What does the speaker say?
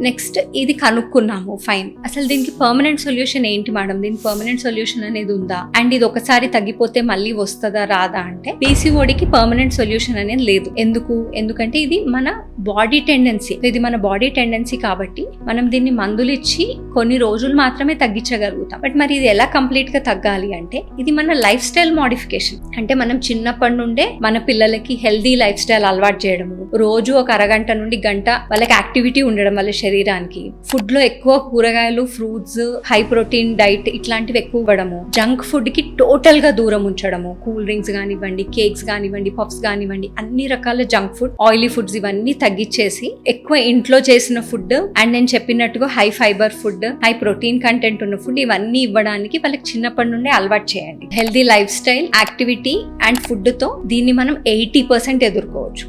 Next ఇది కనుక్కున్నాము, fine. అసలు దీనికి పర్మనెంట్ సొల్యూషన్ ఏంటి మేడం, దీనికి పర్మనెంట్ సొల్యూషన్ అనేది ఉందా, అండ్ ఇది ఒకసారి తగ్గిపోతే మళ్ళీ వస్తుందా రాదా అంటే పీసీఓడికి పర్మనెంట్ సొల్యూషన్ అనేది లేదు. ఎందుకంటే ఇది మన బాడీ టెండెన్సీ, కాబట్టి మనం దీన్ని మందులు ఇచ్చి కొన్ని రోజులు మాత్రమే తగ్గించగలుగుతాం. బట్ మరి ఇది ఎలా కంప్లీట్ గా తగ్గాలి అంటే ఇది మన లైఫ్ స్టైల్ మోడిఫికేషన్. అంటే మనం చిన్నప్పటి నుండే మన పిల్లలకి హెల్దీ లైఫ్ స్టైల్ అలవాటు చేయడము, రోజు ఒక అరగంట నుండి గంట వాళ్ళకి యాక్టివిటీ ఉండడం వల్ల శరీరానికి, ఫుడ్ లో ఎక్కువ కూరగాయలు, ఫ్రూట్స్, హై ప్రోటీన్ డైట్ ఇట్లాంటివి ఎక్కువ ఇవ్వడము, జంక్ ఫుడ్ కి టోటల్ గా దూరం ఉంచడము, కూల్ డ్రింక్స్ కానివ్వండి, కేక్స్ కానివ్వండి, పఫ్స్ కానివ్వండి, అన్ని రకాల జంక్ ఫుడ్, ఆయిలీ ఫుడ్స్ ఇవన్నీ తగ్గించేసి ఎక్కువ ఇంట్లో చేసిన ఫుడ్ అండ్ నేను చెప్పినట్టుగా high fibre food, high protein content ఉన్న ఫుడ్ ఇవన్నీ ఇవ్వడానికి వాళ్ళకి చిన్నప్పటి నుండే అలవాటు చేయండి. Healthy life style, activity and food తో దీన్ని మనం 80% ఎదుర్కోవచ్చు.